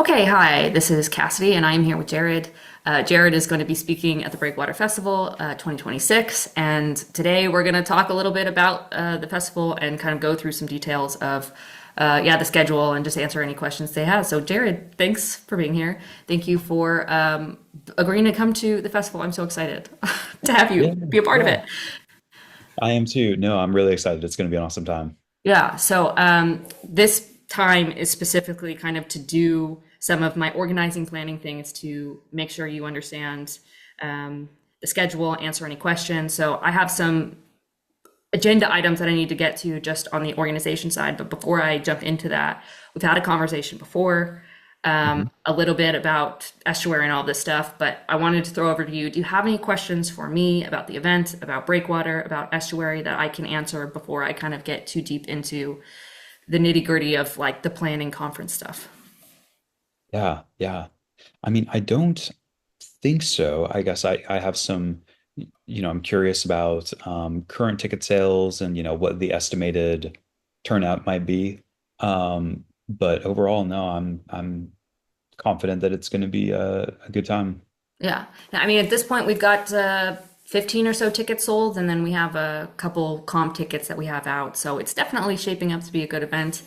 Okay, hi, this is Cassidy, and I'm here with Jared. Jared is going to be speaking at the Breakwater Festival 2026, and today we're going to talk a little bit about the festival and kind of go through some details of, the schedule and just answer any questions they have. So, Jared, thanks for being here. Thank you for agreeing to come to the festival. I'm so excited to have you Yeah, be a part of yeah. it. I am too. No, I'm really excited. It's going to be an awesome time. Yeah, so this time is specifically kind of to do some of my organizing planning things to make sure you understand the schedule, answer any questions. So I have some agenda items that I need to get to just on the organization side. But before I jump into that, we've had a conversation before, Mhm. a little bit about estuary and all this stuff. But I wanted to throw over to you. Do you have any questions for me about the event, about Breakwater, about estuary that I can answer before I kind of get too deep into the nitty gritty of like the planning conference stuff? Yeah, yeah. I mean, I don't think so. I guess I have some, I'm curious about current ticket sales and, what the estimated turnout might be. But overall, no, I'm confident that it's going to be a good time. Yeah. I mean, at this point, we've got 15 or so tickets sold, and then we have a couple comp tickets that we have out. So it's definitely shaping up to be a good event.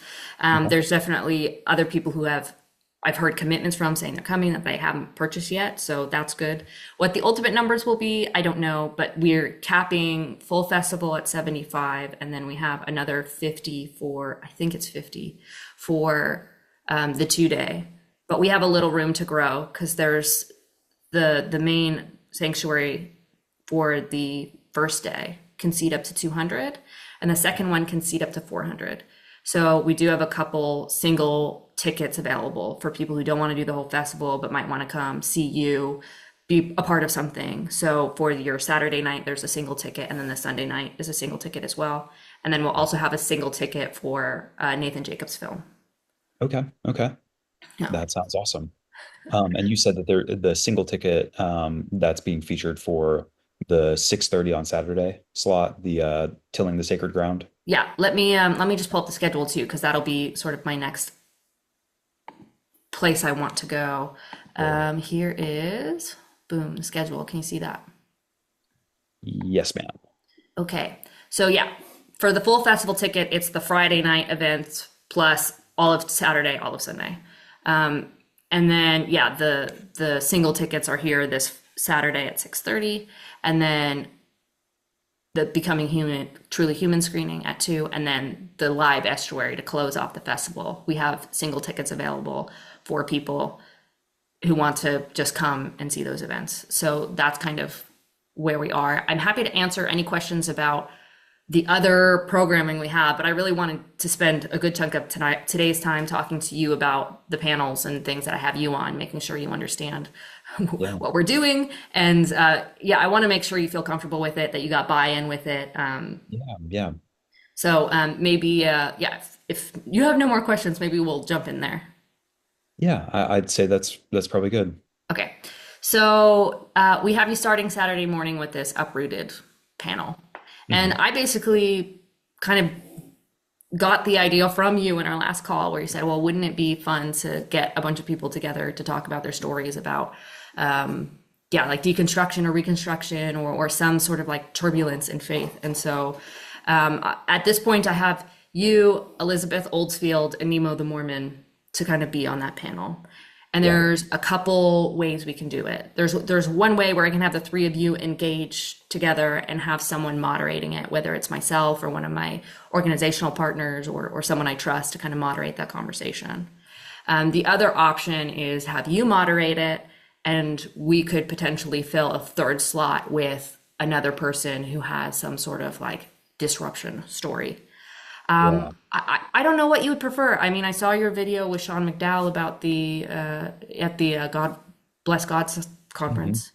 Okay. There's definitely other people who I've heard commitments from saying they're coming that they haven't purchased yet. So that's good. What the ultimate numbers will be, I don't know, but we're capping full festival at 75, and then we have another 50 for, I think it's 50 for the 2 day. But we have a little room to grow because there's the main sanctuary for the first day can seat up to 200 and the second one can seat up to 400. So we do have a couple single tickets available for people who don't want to do the whole festival but might want to come see you, be a part of something. So for your Saturday night there's a single ticket, and then the Sunday night is a single ticket as well, and then we'll also have a single ticket for Nathan Jacobs' film. Okay. Okay. Yeah. That sounds awesome. And you said that the single ticket that's being featured for the 6:30 on Saturday slot, the Tilling the Sacred Ground. Yeah, let me just pull up the schedule too, because that'll be sort of my next place I want to go. Sure. Here is, boom, the schedule. Can you see that? Yes, ma'am. Okay. So yeah, for the full festival ticket, it's the Friday night event plus all of Saturday, all of Sunday. And then yeah, the single tickets are here this Saturday at 6:30, and then the Becoming Human, Truly Human screening at 2, and then the live estuary to close off the festival. We have single tickets available for people who want to just come and see those events. So that's kind of where we are. I'm happy to answer any questions about the other programming we have, but I really wanted to spend a good chunk of today's time talking to you about the panels and things that I have you on, making sure you understand Yeah. what we're doing. And yeah, I want to make sure you feel comfortable with it, that you got buy-in with it. Yeah. Yeah. So maybe, yeah, if you have no more questions, maybe we'll jump in there. Yeah. I'd say that's probably good. Okay. So we have you starting Saturday morning with this uprooted panel. And Hmm. I basically kind of got the idea from you in our last call where you said, well, wouldn't it be fun to get a bunch of people together to talk about their stories about, yeah, like deconstruction or reconstruction or some sort of like turbulence in faith. And so at this point, I have you, Elizabeth Oldsfield, and Nemo the Mormon to kind of be on that panel. And Yeah. there's a couple ways we can do it. There's one way where I can have the three of you engage together and have someone moderating it, whether it's myself or one of my organizational partners or someone I trust to kind of moderate that conversation. The other option is have you moderate it, and we could potentially fill a third slot with another person who has some sort of like disruption story. Yeah. I don't know what you would prefer. I mean, I saw your video with Sean McDowell about the at the God Bless God Hmm. conference.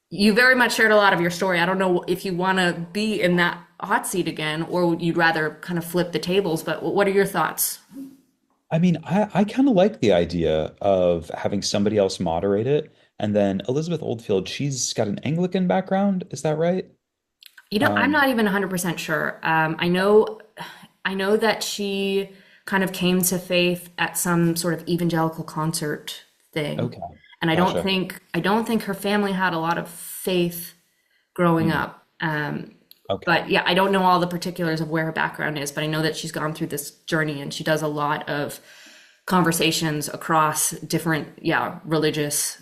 You very much shared a lot of your story. I don't know if you want to be in that hot seat again, or you'd rather kind of flip the tables. But what are your thoughts? I mean, I kind of like the idea of having somebody else moderate it. And then Elizabeth Oldfield, she's got an Anglican background. Is that right? You know, I'm Um, not even 100% sure. I know that she kind of came to faith at some sort of evangelical concert thing. Okay. And Gotcha. I don't think her family had a lot of faith growing Hmm. up. Okay. But yeah, I don't know all the particulars of where her background is, but I know that she's gone through this journey and she does a lot of conversations across different, yeah, religious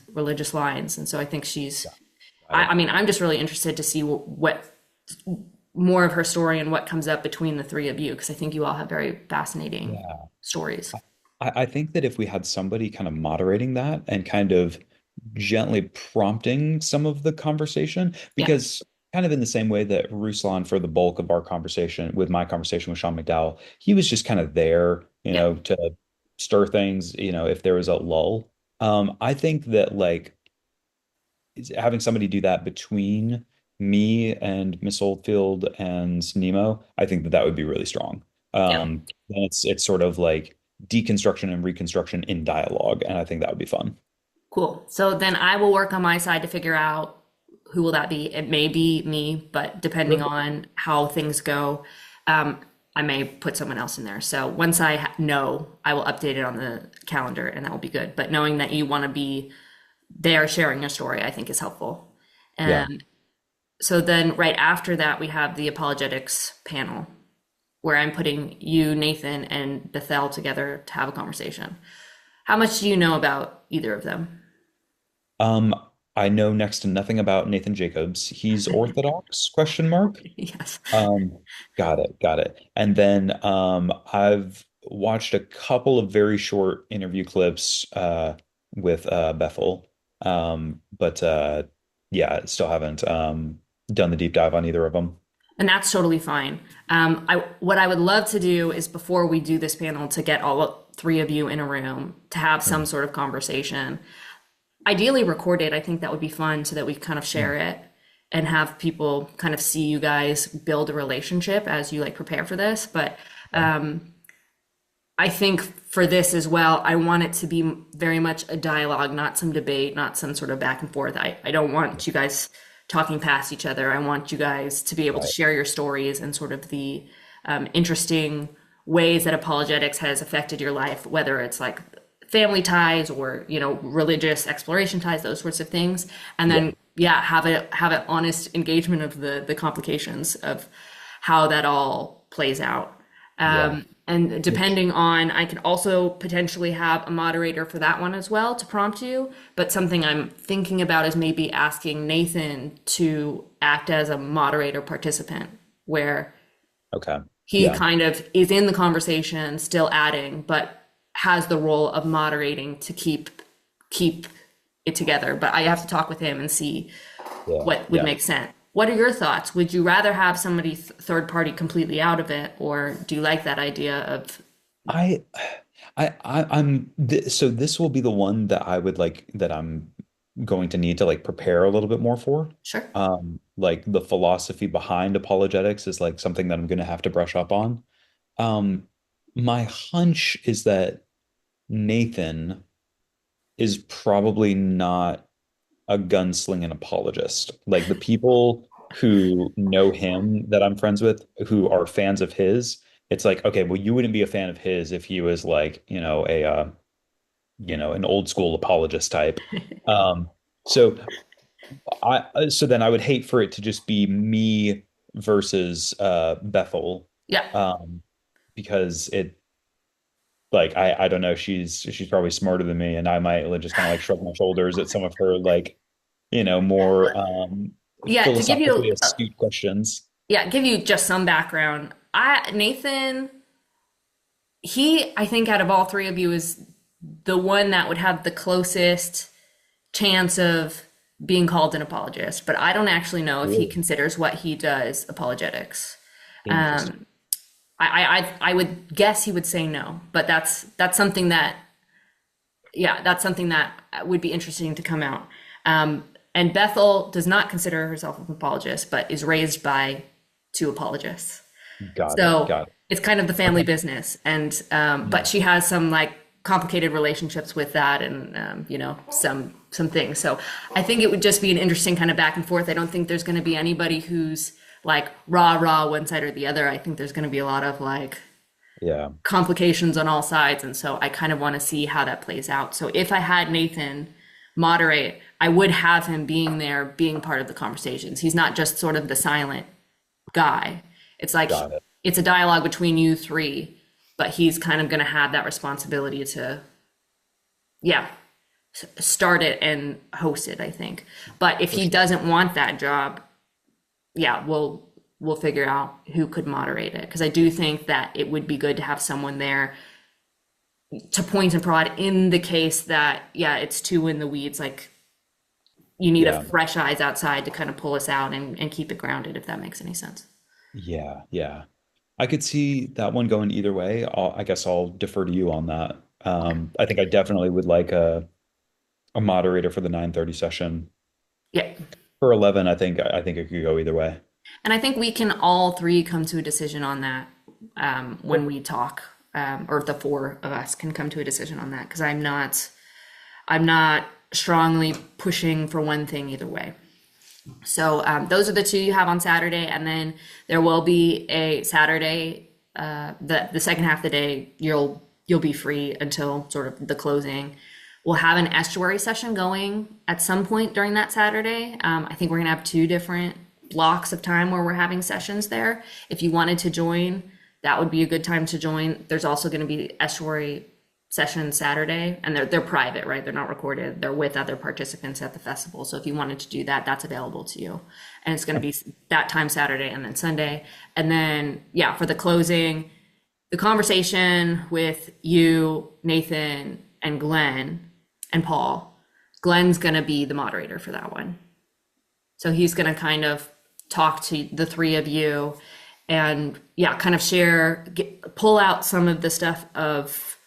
lines. And so I think she's, Got it. I mean, I'm just really interested to see what more of her story and what comes up between the three of you, because I think you all have very fascinating Yeah. stories. I think that if we had somebody kind of moderating that and kind of gently prompting some of the conversation, Yeah, because kind of in the same way that Ruslan, for the bulk of our conversation, with my conversation with Sean McDowell, he was just kind of there, yeah, to stir things, if there was a lull. I think that like having somebody do that between me and Miss Oldfield and Nemo, I think that that would be really strong. yeah. And it's sort of like deconstruction and reconstruction in dialogue, and I think that would be fun. Cool. So then I will work on my side to figure out who will that be. It may be me, but depending Sure. on how things go, I may put someone else in there. So once I know, I will update it on the calendar, and that will be good. But knowing that you want to be there sharing your story, I think is helpful. Yeah. And so then right after that, we have the apologetics panel where I'm putting you, Nathan, and Bethel together to have a conversation. How much do you know about either of them? Um, I know next to nothing about Nathan Jacobs. He's Orthodox, question mark. Yes. Um, got it, got it. And then I've watched a couple of very short interview clips with Bethel. But yeah, still haven't done the deep dive on either of them. And that's totally fine. What I would love to do is before we do this panel to get all three of you in a room to have some Mm, sort of conversation. Ideally recorded, I think that would be fun so that we kind of mm, share it and have people kind of see you guys build a relationship as you like prepare for this. But okay. I think for this as well, I want it to be very much a dialogue, not some debate, not some sort of back and forth. I don't want you guys talking past each other. I want you guys to be able to Right. share your stories and sort of the interesting ways that apologetics has affected your life, whether it's like family ties or, religious exploration ties, those sorts of things. And Yeah. then, yeah, have an honest engagement of the complications of how that all plays out. Yeah. And Which, depending on, I could also potentially have a moderator for that one as well to prompt you. But something I'm thinking about is maybe asking Nathan to act as a moderator participant, where okay. he Yeah. kind of is in the conversation, still adding, but has the role of moderating to keep it together. But I have to talk with him and see Yeah. what would Yeah. make sense. What are your thoughts? Would you rather have somebody third party completely out of it, or do you like that idea of I I'm th so this will be the one that I would like that I'm going to need to like prepare a little bit more for. sure? Like the philosophy behind apologetics is like something that I'm going to have to brush up on. Um, my hunch is that Nathan is probably not a gunslinging apologist. Like the people who know him that I'm friends with, who are fans of his, it's like, okay, well, you wouldn't be a fan of his if he was like, an old school apologist type. Um, so so then I would hate for it to just be me versus Bethel, Yeah. um, because it like I don't know, she's probably smarter than me, and I might just kind of like shrug my shoulders at some of her like, more Yeah, to give philosophically you astute questions. yeah, give you just some background. Nathan, I think out of all three of you is the one that would have the closest chance of being called an apologist, but I don't actually know if he Really considers what he does apologetics. interesting. I would guess he would say no, but that's something that yeah, that's something that would be interesting to come out. And Bethel does not consider herself an apologist, but is raised by two apologists. Got it. So Got it. it's kind of the family Okay. business, and but Yeah. she has some like complicated relationships with that, and some things. So I think it would just be an interesting kind of back and forth. I don't think there's going to be anybody who's like rah rah one side or the other. I think there's going to be a lot of like Yeah. complications on all sides. And so I kind of want to see how that plays out. So if I had Nathan moderate, I would have him being there, being part of the conversations. He's not just sort of the silent guy. It's like Got it. it's a dialogue between you three, but he's kind of going to have that responsibility to, yeah, start it and host it, I think. But if For he sure. doesn't want that job, yeah, we'll figure out who could moderate it because I do think that it would be good to have someone there to point and prod in the case that yeah, it's too in the weeds. Like you need a Yeah. fresh eyes outside to kind of pull us out and keep it grounded, if that makes any sense. Yeah. Yeah. I could see that one going either way. I guess I'll defer to you on that. Okay. I think I definitely would like a moderator for the 9:30 session. Yeah. For 11, I think it could go either way. And I think we can all three come to a decision on that when Cool. we talk, or the four of us can come to a decision on that because I'm not strongly pushing for one thing either way. So those are the two you have on Saturday, and then there will be a Saturday. The second half of the day, you'll be free until sort of the closing. We'll have an estuary session going at some point during that Saturday. I think we're gonna have two different blocks of time where we're having sessions there. If you wanted to join, that would be a good time to join. There's also going to be estuary session Saturday, and they're private, right? They're not recorded. They're with other participants at the festival. So if you wanted to do that, that's available to you. And it's going to be that time Saturday and then Sunday. And then yeah, for the closing, the conversation with you, Nathan, and Glenn and Paul. Glenn's going to be the moderator for that one. So he's going to kind of talk to the three of you and yeah, kind of pull out some of the stuff of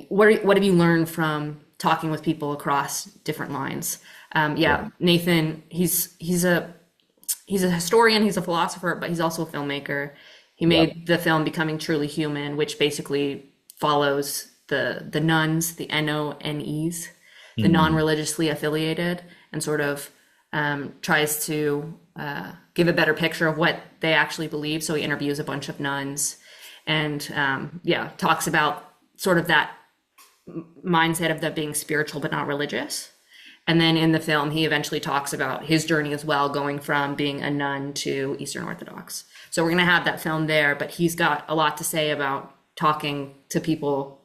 what have you learned from talking with people across different lines. Yeah. Yeah, Nathan, he's a historian, he's a philosopher, but he's also a filmmaker. He Yep. made the film Becoming Truly Human, which basically follows the nuns, the NONEs, the Hmm. non-religiously affiliated, and sort of tries to give a better picture of what they actually believe. So he interviews a bunch of nuns and yeah, talks about sort of that mindset of them being spiritual but not religious. And then in the film, he eventually talks about his journey as well, going from being a nun to Eastern Orthodox. So we're going to have that film there, but he's got a lot to say about talking to people,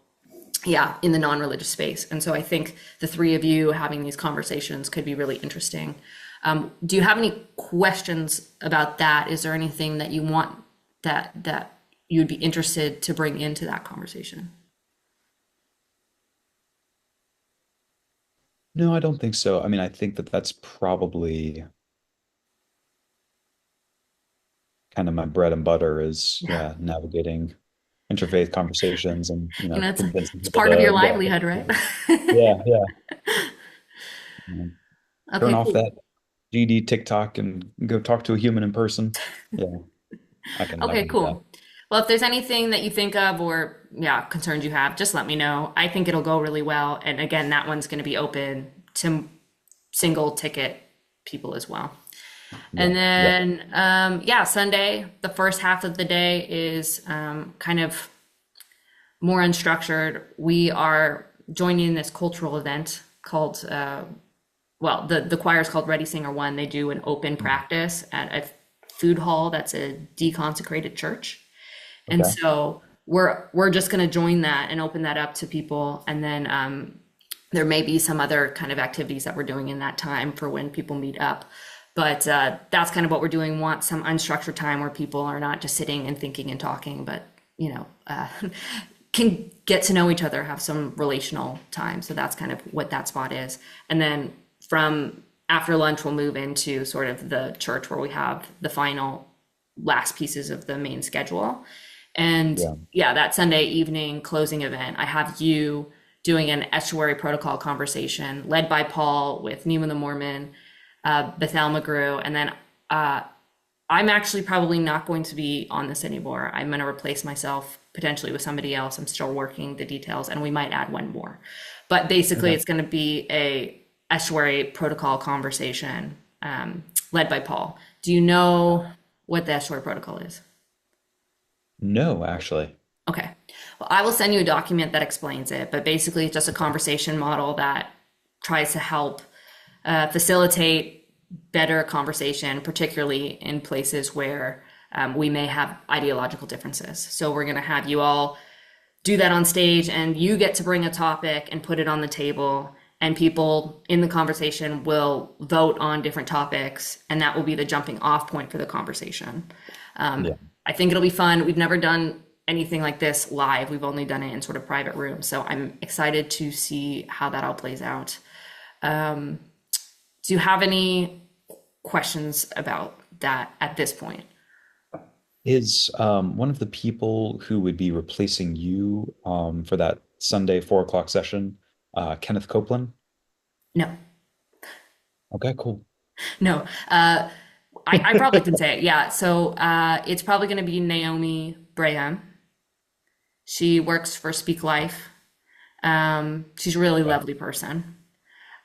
yeah, in the non-religious space. And so I think the three of you having these conversations could be really interesting. Do you have any questions about that? Is there anything that you want that you'd be interested to bring into that conversation? No, I don't think so. I mean, I think that that's probably kind of my bread and butter is, Yeah. yeah, navigating interfaith conversations and, You know, convincing it's people part of your to, livelihood, right? yeah, yeah. Turn Okay, off cool. that GD TikTok and go talk to a human in person. Yeah, I Okay, can do that. cool. Well, if there's anything that you think of or yeah, concerns you have, just let me know. I think it'll go really well. And again, that one's going to be open to single ticket people as well. Yeah, And yeah. then, yeah, Sunday, the first half of the day is kind of more unstructured. We are joining this cultural event called, well, the choir is called Ready Singer One. They do an open Mhm. practice at a food hall that's a deconsecrated church. And Okay. so we're just going to join that and open that up to people. And then there may be some other kind of activities that we're doing in that time for when people meet up. But that's kind of what we're doing. Want some unstructured time where people are not just sitting and thinking and talking, but can get to know each other, have some relational time. So that's kind of what that spot is. And then from after lunch, we'll move into sort of the church where we have the final last pieces of the main schedule. And Yeah. yeah, that Sunday evening closing event, I have you doing an estuary protocol conversation led by Paul with Nima the Mormon, Bethel McGrew, and then I'm actually probably not going to be on this anymore. I'm going to replace myself potentially with somebody else. I'm still working the details, and we might add one more. But basically, Okay. it's going to be a estuary protocol conversation led by Paul. Do you know what the estuary protocol is? No, actually. Okay. Well, I will send you a document that explains it, but basically it's just a conversation model that tries to help facilitate better conversation, particularly in places where we may have ideological differences. So we're going to have you all do that on stage, and you get to bring a topic and put it on the table, and people in the conversation will vote on different topics, and that will be the jumping off point for the conversation. Yeah. I think it'll be fun. We've never done anything like this live. We've only done it in sort of private rooms. So I'm excited to see how that all plays out. Do you have any questions about that at this point? Is one of the people who would be replacing you for that Sunday 4 o'clock session, Kenneth Copeland? No, Okay, cool. no. I probably can say it. Yeah. So it's probably going to be Naomi Braham. She works for Speak Life. She's a really Okay. lovely person.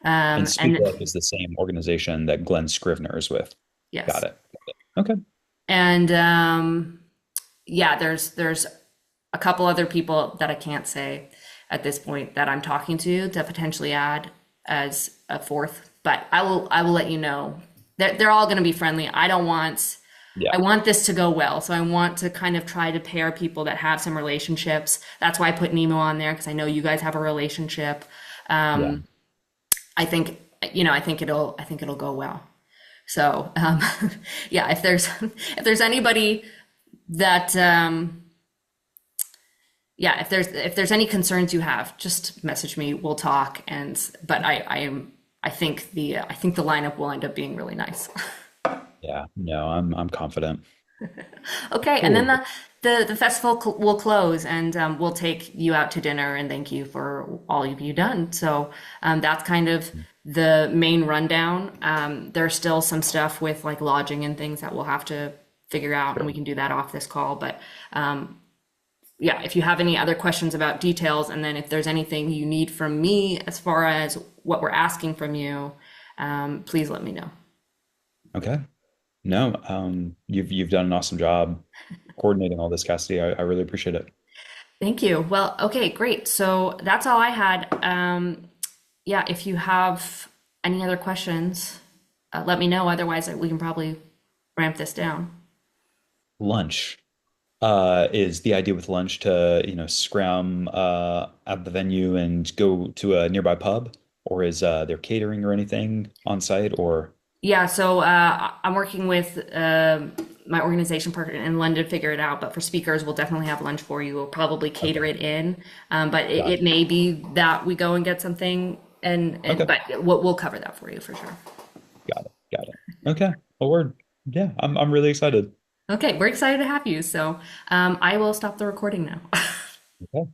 And Speak And Life is the same organization that Glenn Scrivener is with. Got yes. it. Okay. And yeah, there's a couple other people that I can't say at this point that I'm talking to potentially add as a fourth, but I will let you know. They're all going to be friendly. Yeah. I want this to go well, so I want to kind of try to pair people that have some relationships. That's why I put Nemo on there because I know you guys have a relationship. Yeah. I think I think it'll go well. So yeah, if there's anybody that yeah, if there's any concerns you have, just message me. We'll talk. And but I think the lineup will end up being really nice. Yeah. No, I'm confident. Okay, and then Cool. the festival will close, and we'll take you out to dinner and thank you for all you've done. So that's kind of the main rundown. There's still some stuff with like lodging and things that we'll have to figure out, and Sure. we can do that off this call. But yeah, if you have any other questions about details, and then if there's anything you need from me as far as what we're asking from you, please let me know. Okay. No, you've done an awesome job coordinating all this, Cassidy. I really appreciate it. Thank you. Well, okay, great. So that's all I had. Yeah, if you have any other questions, let me know. Otherwise, we can probably ramp this down. Lunch. Is the idea with lunch to, scram at the venue and go to a nearby pub? Or is there catering or anything on site or Yeah, so I'm working with my organization partner in London to figure it out. But for speakers, we'll definitely have lunch for you. We'll probably cater okay, it in, but it gotcha. may be that we go and get something, and Okay, but we'll cover that for you for sure. got it, got it. Okay, a word. Yeah, I'm really excited. Okay, we're excited to have you. So I will stop the recording now. Okay.